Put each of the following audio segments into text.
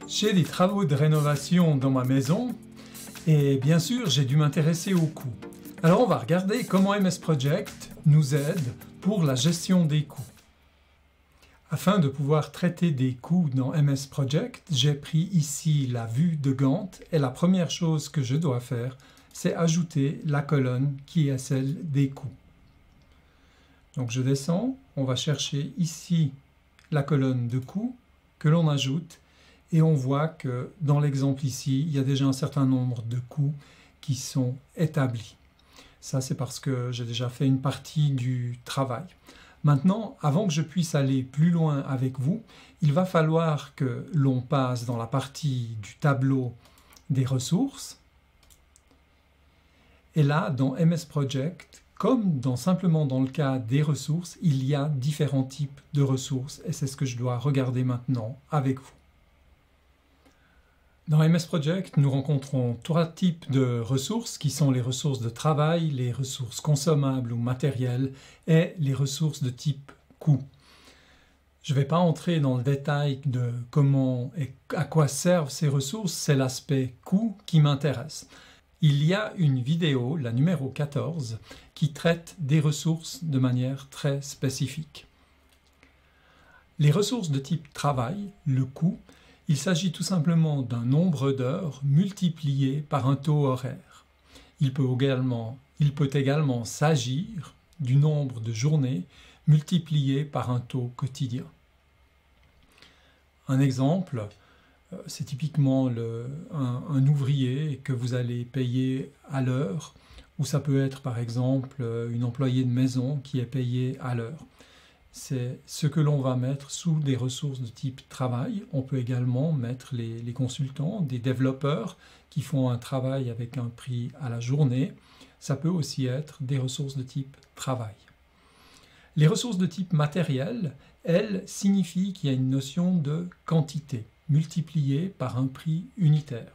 J'ai des travaux de rénovation dans ma maison et bien sûr j'ai dû m'intéresser aux coûts. Alors on va regarder comment MS Project nous aide pour la gestion des coûts. Afin de pouvoir traiter des coûts dans MS Project, j'ai pris ici la vue de Gantt et la première chose que je dois faire, c'est ajouter la colonne qui est celle des coûts. Donc je descends, on va chercher ici la colonne de coûts que l'on ajoute et on voit que dans l'exemple ici, il y a déjà un certain nombre de coûts qui sont établis. Ça c'est parce que j'ai déjà fait une partie du travail. Maintenant, avant que je puisse aller plus loin avec vous, il va falloir que l'on passe dans la partie du tableau des ressources. Et là, dans MS Project, comme simplement dans le cas des ressources, il y a différents types de ressources et c'est ce que je dois regarder maintenant avec vous. Dans MS Project, nous rencontrons trois types de ressources qui sont les ressources de travail, les ressources consommables ou matérielles et les ressources de type coût. Je ne vais pas entrer dans le détail de comment et à quoi servent ces ressources, c'est l'aspect coût qui m'intéresse. Il y a une vidéo, la numéro 14, qui traite des ressources de manière très spécifique. Les ressources de type travail, le coût, il s'agit tout simplement d'un nombre d'heures multiplié par un taux horaire. Il peut également s'agir du nombre de journées multiplié par un taux quotidien. Un exemple, c'est typiquement un ouvrier que vous allez payer à l'heure, ou ça peut être par exemple une employée de maison qui est payée à l'heure. C'est ce que l'on va mettre sous des ressources de type travail. On peut également mettre les consultants, des développeurs qui font un travail avec un prix à la journée. Ça peut aussi être des ressources de type travail. Les ressources de type matériel, elles, signifient qu'il y a une notion de quantité multipliée par un prix unitaire.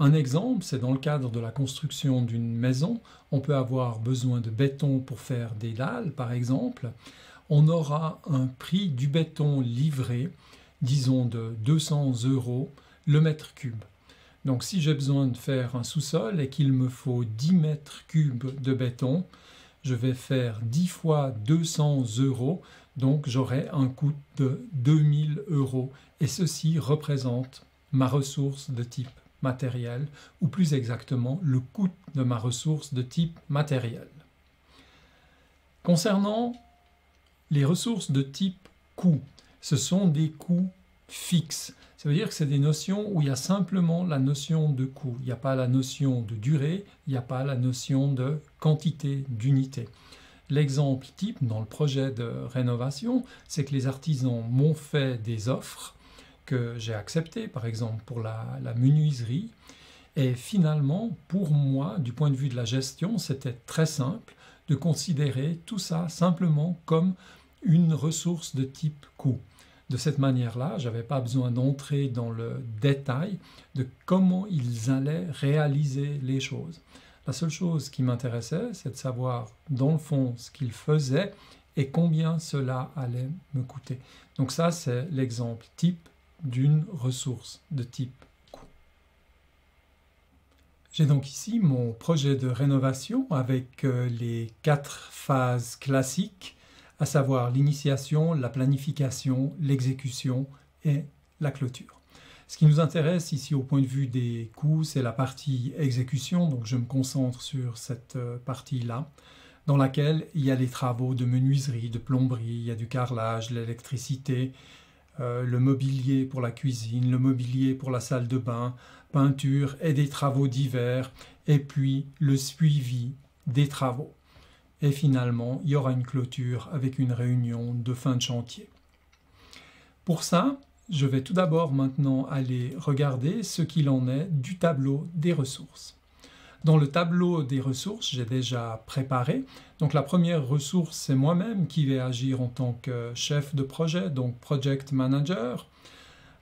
Un exemple, c'est dans le cadre de la construction d'une maison, on peut avoir besoin de béton pour faire des dalles, par exemple. On aura un prix du béton livré, disons de 200 € le mètre cube. Donc si j'ai besoin de faire un sous-sol et qu'il me faut 10 mètres cubes de béton, je vais faire 10 fois 200 €, donc j'aurai un coût de 2000 € et ceci représente ma ressource de type matériel, ou plus exactement le coût de ma ressource de type matériel. Concernant les ressources de type coût, ce sont des coûts fixes. Ça veut dire que c'est des notions où il y a simplement la notion de coût. Il n'y a pas la notion de durée, il n'y a pas la notion de quantité d'unité. L'exemple type dans le projet de rénovation, c'est que les artisans m'ont fait des offres que j'ai accepté, par exemple pour la menuiserie. Et finalement, pour moi, du point de vue de la gestion, c'était très simple de considérer tout ça simplement comme une ressource de type coût. De cette manière-là, je n'avais pas besoin d'entrer dans le détail de comment ils allaient réaliser les choses. La seule chose qui m'intéressait, c'est de savoir dans le fond ce qu'ils faisaient et combien cela allait me coûter. Donc ça, c'est l'exemple type d'une ressource de type coût. J'ai donc ici mon projet de rénovation avec les 4 phases classiques, à savoir l'initiation, la planification, l'exécution et la clôture. Ce qui nous intéresse ici au point de vue des coûts, c'est la partie exécution, donc je me concentre sur cette partie-là, dans laquelle il y a les travaux de menuiserie, de plomberie, il y a du carrelage, l'électricité, le mobilier pour la cuisine, le mobilier pour la salle de bain, peinture et des travaux divers, et puis le suivi des travaux. Et finalement, il y aura une clôture avec une réunion de fin de chantier. Pour ça, je vais tout d'abord maintenant aller regarder ce qu'il en est du tableau des ressources. Dans le tableau des ressources, j'ai déjà préparé. Donc la première ressource, c'est moi-même qui vais agir en tant que chef de projet, donc Project Manager.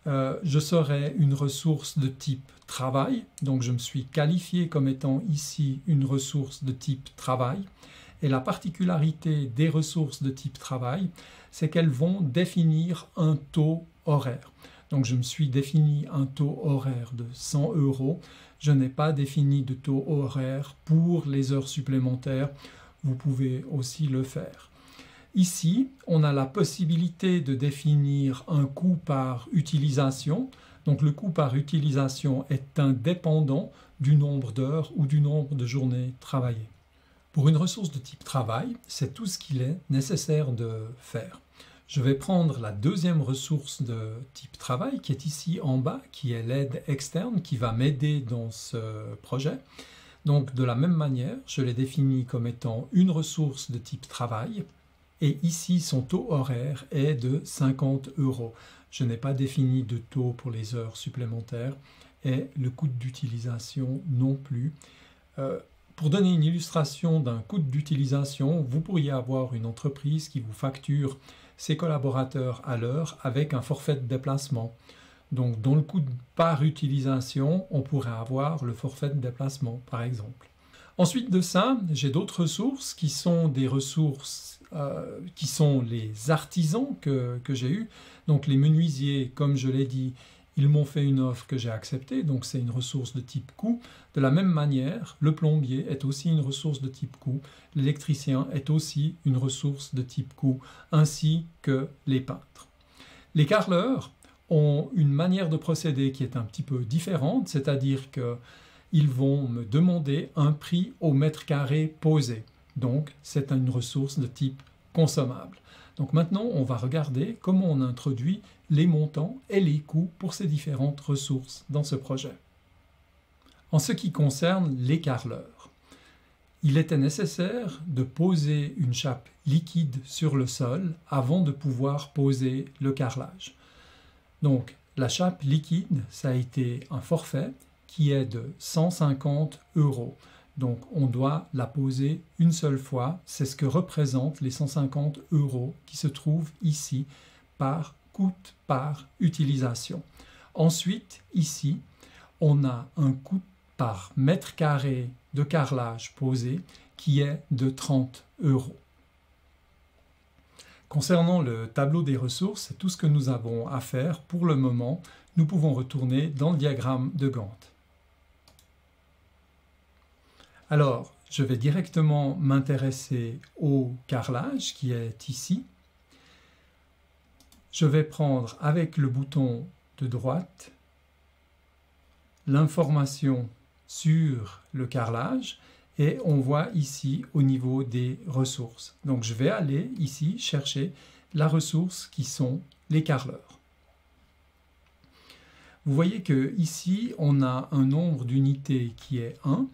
Je serai une ressource de type travail, donc je me suis qualifié comme étant ici une ressource de type travail. Et la particularité des ressources de type travail, c'est qu'elles vont définir un taux horaire. Donc je me suis défini un taux horaire de 100 €. Je n'ai pas défini de taux horaire pour les heures supplémentaires. Vous pouvez aussi le faire. Ici, on a la possibilité de définir un coût par utilisation. Donc le coût par utilisation est indépendant du nombre d'heures ou du nombre de journées travaillées. Pour une ressource de type travail, c'est tout ce qu'il est nécessaire de faire. Je vais prendre la deuxième ressource de type travail qui est ici en bas, qui est l'aide externe qui va m'aider dans ce projet. Donc de la même manière, je l'ai défini comme étant une ressource de type travail et ici son taux horaire est de 50 €. Je n'ai pas défini de taux pour les heures supplémentaires et le coût d'utilisation non plus. Pour donner une illustration d'un coût d'utilisation, vous pourriez avoir une entreprise qui vous facture ses collaborateurs à l'heure avec un forfait de déplacement. Donc dans le coût par utilisation, on pourrait avoir le forfait de déplacement par exemple. Ensuite de ça, j'ai d'autres ressources qui sont des ressources qui sont les artisans que j'ai eus. Donc les menuisiers, comme je l'ai dit, ils m'ont fait une offre que j'ai acceptée, donc c'est une ressource de type coût. De la même manière, le plombier est aussi une ressource de type coût, l'électricien est aussi une ressource de type coût, ainsi que les peintres. Les carreleurs ont une manière de procéder qui est un petit peu différente, c'est-à-dire qu'ils vont me demander un prix au mètre carré posé. Donc c'est une ressource de type consommable. Donc maintenant, on va regarder comment on introduit les montants et les coûts pour ces différentes ressources dans ce projet. En ce qui concerne les carreleurs, il était nécessaire de poser une chape liquide sur le sol avant de pouvoir poser le carrelage. Donc la chape liquide, ça a été un forfait qui est de 150 €. Donc on doit la poser une seule fois, c'est ce que représentent les 150 € qui se trouvent ici par coût par utilisation. Ensuite, ici, on a un coût par mètre carré de carrelage posé qui est de 30 €. Concernant le tableau des ressources, c'est tout ce que nous avons à faire pour le moment. Nous pouvons retourner dans le diagramme de Gantt. Alors, je vais directement m'intéresser au carrelage qui est ici. Je vais prendre avec le bouton de droite l'information sur le carrelage et on voit ici au niveau des ressources. Donc je vais aller ici chercher la ressource qui sont les carreleurs. Vous voyez que ici on a un nombre d'unités qui est 1.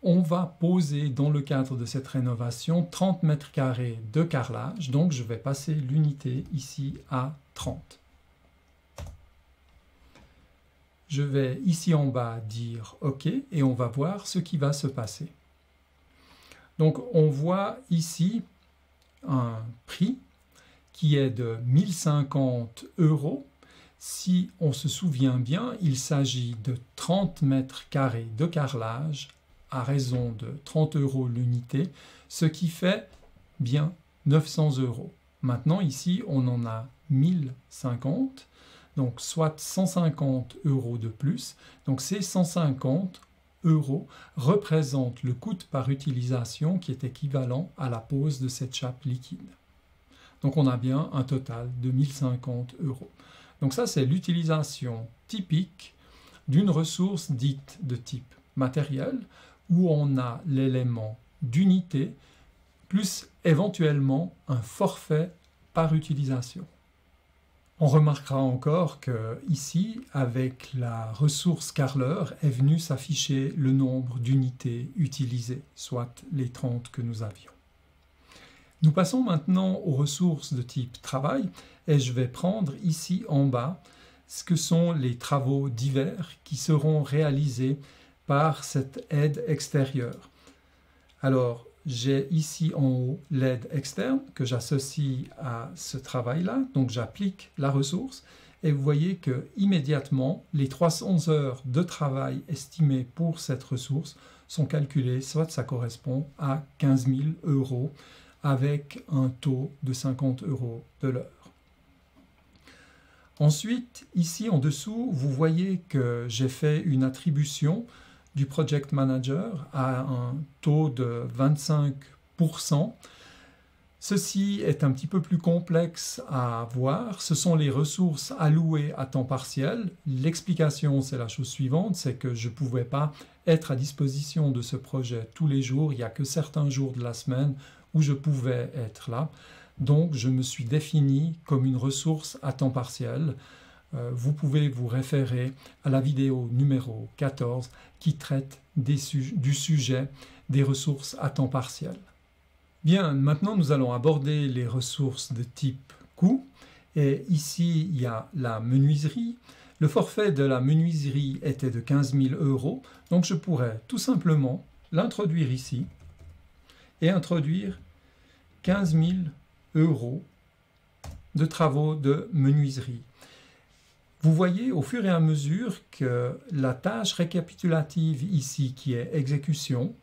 On va poser dans le cadre de cette rénovation 30 mètres carrés de carrelage, donc je vais passer l'unité ici à 30. Je vais ici en bas dire OK et on va voir ce qui va se passer. Donc on voit ici un prix qui est de 1050 €. Si on se souvient bien, il s'agit de 30 mètres carrés de carrelage à raison de 30 € l'unité, ce qui fait bien 900 €. Maintenant, ici, on en a 1050, donc soit 150 € de plus. Donc ces 150 € représentent le coût par utilisation qui est équivalent à la pose de cette chape liquide. Donc on a bien un total de 1050 €. Donc ça, c'est l'utilisation typique d'une ressource dite de type matériel, où on a l'élément d'unité, plus éventuellement un forfait par utilisation. On remarquera encore que ici, avec la ressource carreleur, est venu s'afficher le nombre d'unités utilisées, soit les 30 que nous avions. Nous passons maintenant aux ressources de type travail, et je vais prendre ici en bas ce que sont les travaux divers qui seront réalisés par cette aide extérieure. Alors, j'ai ici en haut l'aide externe que j'associe à ce travail-là, donc j'applique la ressource et vous voyez que immédiatement les 300 heures de travail estimées pour cette ressource sont calculées, soit ça correspond à 15 000 € avec un taux de 50 € de l'heure. Ensuite, ici en dessous, vous voyez que j'ai fait une attribution du Project Manager à un taux de 25%. Ceci est un petit peu plus complexe à voir. Ce sont les ressources allouées à temps partiel. L'explication, c'est la chose suivante, c'est que je ne pouvais pas être à disposition de ce projet tous les jours. Il n'y a que certains jours de la semaine où je pouvais être là. Donc, je me suis défini comme une ressource à temps partiel. Vous pouvez vous référer à la vidéo numéro 14 qui traite du sujet des ressources à temps partiel. Bien, maintenant nous allons aborder les ressources de type coût. Et ici, il y a la menuiserie. Le forfait de la menuiserie était de 15 000 €. Donc, je pourrais tout simplement l'introduire ici et introduire 15 000 € de travaux de menuiserie. Vous voyez au fur et à mesure que la tâche récapitulative ici, qui est exécution,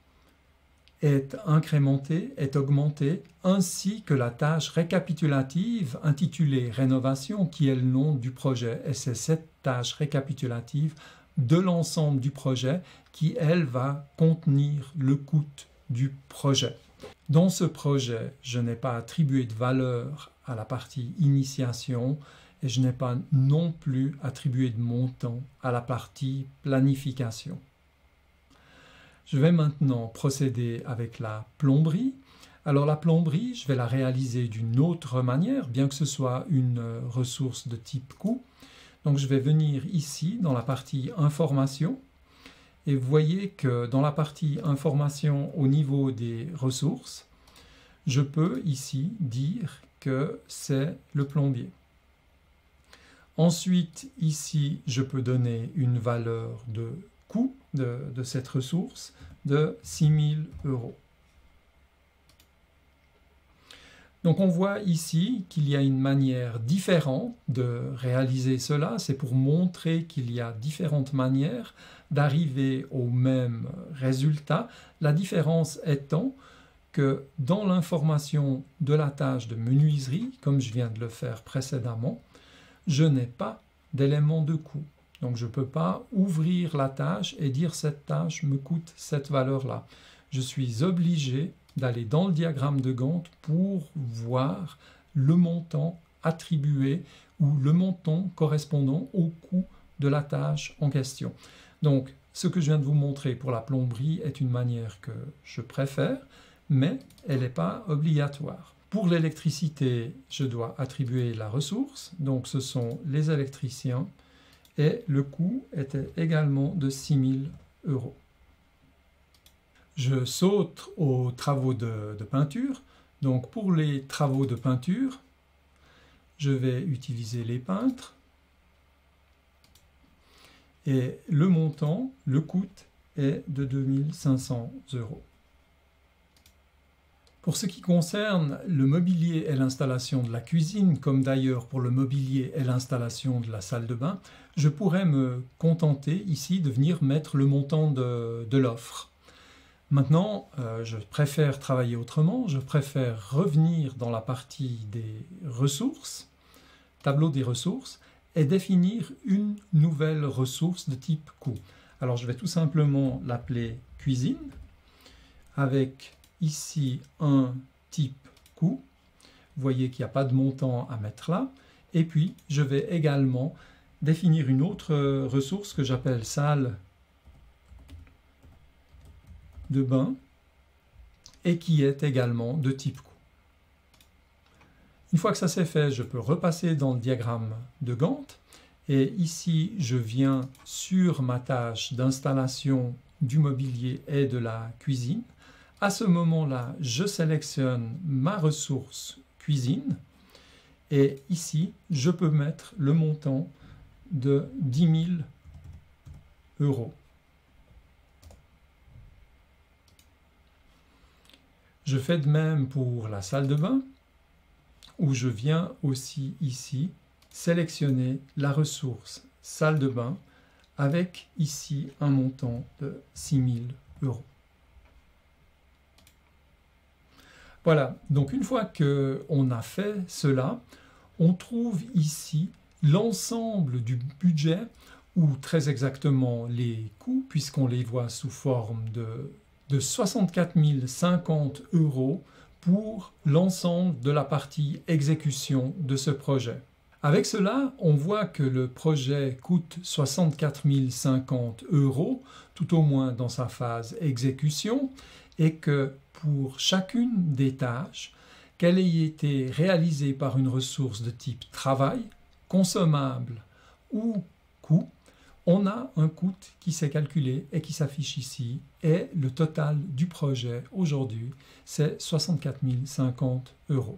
est incrémentée, est augmentée, ainsi que la tâche récapitulative intitulée rénovation, qui est le nom du projet. Et c'est cette tâche récapitulative de l'ensemble du projet qui, elle, va contenir le coût du projet. Dans ce projet, je n'ai pas attribué de valeur à la partie initiation et je n'ai pas non plus attribué de montant à la partie planification. Je vais maintenant procéder avec la plomberie. Alors la plomberie, je vais la réaliser d'une autre manière, bien que ce soit une ressource de type coût. Donc je vais venir ici dans la partie information. Et vous voyez que dans la partie information au niveau des ressources, je peux ici dire que c'est le plombier. Ensuite, ici, je peux donner une valeur de coût de cette ressource de 6 000 €. Donc on voit ici qu'il y a une manière différente de réaliser cela. C'est pour montrer qu'il y a différentes manières d'arriver au même résultat. La différence étant que dans l'information de la tâche de menuiserie, comme je viens de le faire précédemment, je n'ai pas d'élément de coût. Donc je ne peux pas ouvrir la tâche et dire cette tâche me coûte cette valeur-là. Je suis obligé d'aller dans le diagramme de Gantt pour voir le montant attribué ou le montant correspondant au coût de la tâche en question. Donc ce que je viens de vous montrer pour la plomberie est une manière que je préfère, mais elle n'est pas obligatoire. Pour l'électricité, je dois attribuer la ressource, donc ce sont les électriciens, et le coût était également de 6 000 €. Je saute aux travaux de peinture. Donc pour les travaux de peinture, je vais utiliser les peintres. Et le montant, le coût, est de 2 500 €. Pour ce qui concerne le mobilier et l'installation de la cuisine, comme d'ailleurs pour le mobilier et l'installation de la salle de bain, je pourrais me contenter ici de venir mettre le montant de l'offre. Maintenant, je préfère travailler autrement, je préfère revenir dans la partie des ressources, tableau des ressources, et définir une nouvelle ressource de type coût. Alors je vais tout simplement l'appeler cuisine, avec ici un type coût. Vous voyez qu'il n'y a pas de montant à mettre là. Et puis, je vais également définir une autre ressource que j'appelle salle de bain et qui est également de type coût. Une fois que ça c'est fait, je peux repasser dans le diagramme de Gantt et ici, je viens sur ma tâche d'installation du mobilier et de la cuisine. À ce moment-là, je sélectionne ma ressource cuisine et ici, je peux mettre le montant de 10 000 €. Je fais de même pour la salle de bain où je viens aussi ici sélectionner la ressource salle de bain avec ici un montant de 6 000 €. Voilà, donc une fois qu'on a fait cela, on trouve ici L'ensemble du budget, ou très exactement les coûts, puisqu'on les voit sous forme de 64 050 € pour l'ensemble de la partie exécution de ce projet. Avec cela, on voit que le projet coûte 64 050 €, tout au moins dans sa phase exécution, et que pour chacune des tâches, qu'elle ait été réalisée par une ressource de type travail, consommable ou coût, on a un coût qui s'est calculé et qui s'affiche ici, et le total du projet aujourd'hui, c'est 64 050 €.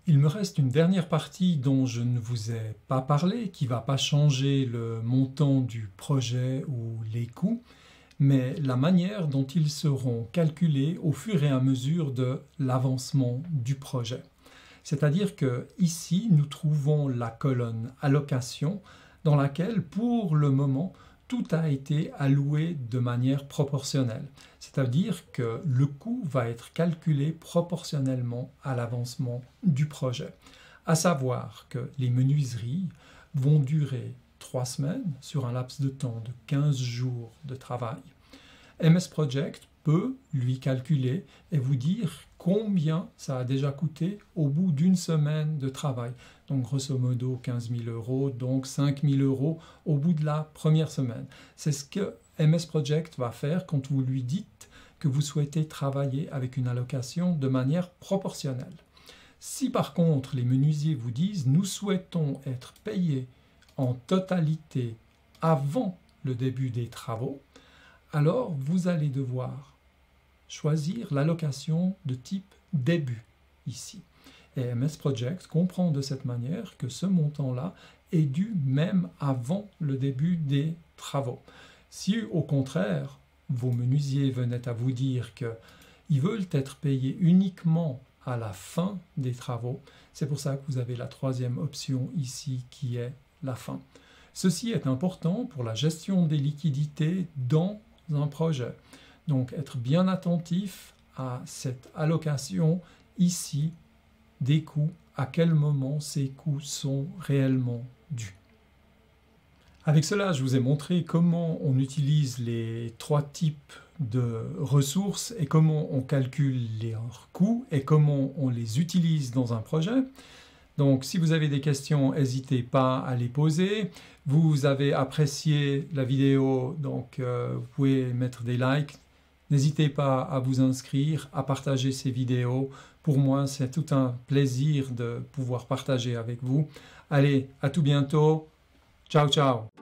Il me reste une dernière partie dont je ne vous ai pas parlé, qui ne va pas changer le montant du projet ou les coûts, mais la manière dont ils seront calculés au fur et à mesure de l'avancement du projet. C'est-à-dire que ici, nous trouvons la colonne allocation dans laquelle, pour le moment, tout a été alloué de manière proportionnelle. C'est-à-dire que le coût va être calculé proportionnellement à l'avancement du projet. À savoir que les menuiseries vont durer 3 semaines sur un laps de temps de 15 jours de travail. MS Project peut lui calculer et vous dire combien ça a déjà coûté au bout d'une semaine de travail. Donc grosso modo 15 000 €, donc 5 000 € au bout de la première semaine. C'est ce que MS Project va faire quand vous lui dites que vous souhaitez travailler avec une allocation de manière proportionnelle. Si par contre les menuisiers vous disent « nous souhaitons être payés en totalité avant le début des travaux », alors vous allez devoir choisir l'allocation de type début ici. Et MS Project comprend de cette manière que ce montant-là est dû même avant le début des travaux. Si au contraire, vos menuisiers venaient à vous dire qu'ils veulent être payés uniquement à la fin des travaux, c'est pour ça que vous avez la troisième option ici qui est la fin. Ceci est important pour la gestion des liquidités dans un projet. Donc être bien attentif à cette allocation ici des coûts, à quel moment ces coûts sont réellement dus. Avec cela, je vous ai montré comment on utilise les 3 types de ressources et comment on calcule leurs coûts et comment on les utilise dans un projet. Donc si vous avez des questions, n'hésitez pas à les poser. Vous avez apprécié la vidéo, donc vous pouvez mettre des likes. N'hésitez pas à vous inscrire, à partager ces vidéos. Pour moi, c'est tout un plaisir de pouvoir partager avec vous. Allez, à tout bientôt. Ciao, ciao.